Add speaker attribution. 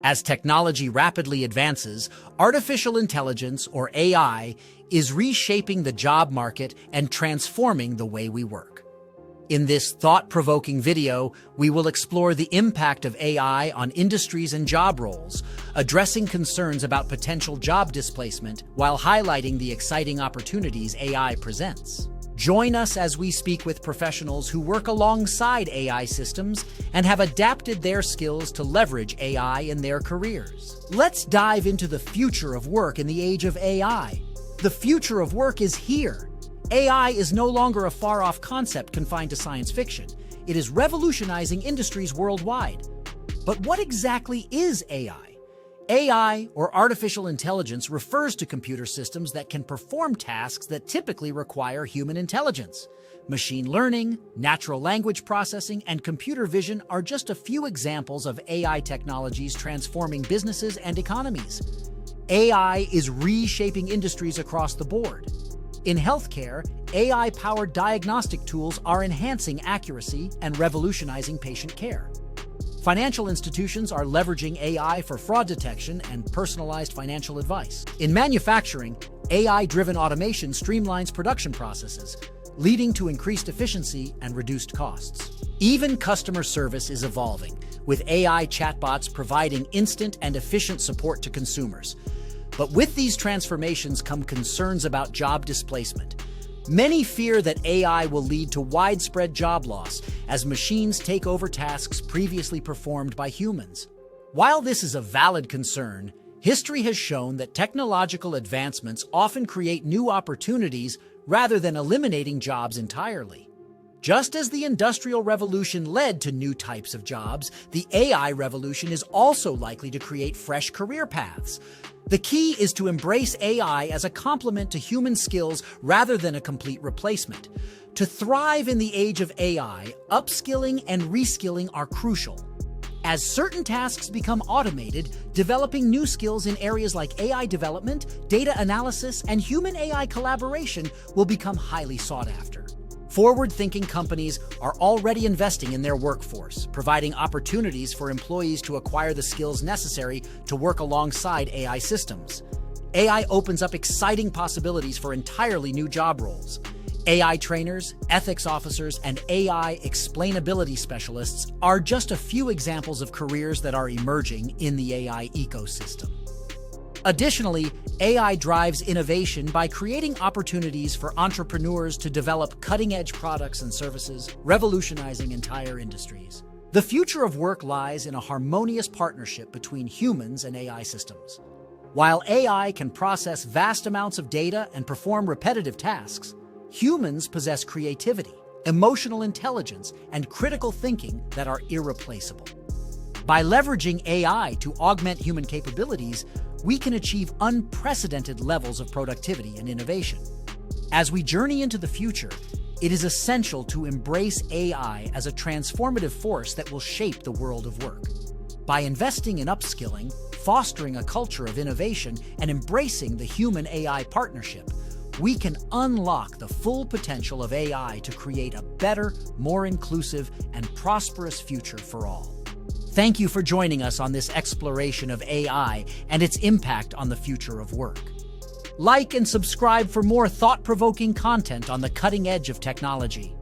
Speaker 1: As technology rapidly advances, artificial intelligence, or AI, is reshaping the job market and transforming the way we work. In this thought-provoking video, we will explore the impact of AI on industries and job roles, addressing concerns about potential job displacement while highlighting the exciting opportunities AI presents. Join us as we speak with professionals who work alongside AI systems and have adapted their skills to leverage AI in their careers. Let's dive into the future of work in the age of AI. The future of work is here. AI is no longer a far-off concept confined to science fiction. It is revolutionizing industries worldwide. But what exactly is AI? AI, or artificial intelligence, refers to computer systems that can perform tasks that typically require human intelligence. Machine learning, natural language processing, and computer vision are just a few examples of AI technologies transforming businesses and economies. AI is reshaping industries across the board. In healthcare, AI-powered diagnostic tools are enhancing accuracy and revolutionizing patient care. Financial institutions are leveraging AI for fraud detection and personalized financial advice. In manufacturing, AI-driven automation streamlines production processes, leading to increased efficiency and reduced costs. Even customer service is evolving, with AI chatbots providing instant and efficient support to consumers. But with these transformations come concerns about job displacement. Many fear that AI will lead to widespread job loss as machines take over tasks previously performed by humans. While this is a valid concern, history has shown that technological advancements often create new opportunities rather than eliminating jobs entirely. Just as the Industrial Revolution led to new types of jobs, the AI revolution is also likely to create fresh career paths. The key is to embrace AI as a complement to human skills rather than a complete replacement. To thrive in the age of AI, upskilling and reskilling are crucial. As certain tasks become automated, developing new skills in areas like AI development, data analysis, and human-AI collaboration will become highly sought after. Forward-thinking companies are already investing in their workforce, providing opportunities for employees to acquire the skills necessary to work alongside AI systems. AI opens up exciting possibilities for entirely new job roles. AI trainers, ethics officers, and AI explainability specialists are just a few examples of careers that are emerging in the AI ecosystem. Additionally, AI drives innovation by creating opportunities for entrepreneurs to develop cutting-edge products and services, revolutionizing entire industries. The future of work lies in a harmonious partnership between humans and AI systems. While AI can process vast amounts of data and perform repetitive tasks, humans possess creativity, emotional intelligence, and critical thinking that are irreplaceable. By leveraging AI to augment human capabilities, we can achieve unprecedented levels of productivity and innovation. As we journey into the future, it is essential to embrace AI as a transformative force that will shape the world of work. By investing in upskilling, fostering a culture of innovation, and embracing the human-AI partnership, we can unlock the full potential of AI to create a better, more inclusive, and prosperous future for all. Thank you for joining us on this exploration of AI and its impact on the future of work. Like and subscribe for more thought-provoking content on the cutting edge of technology.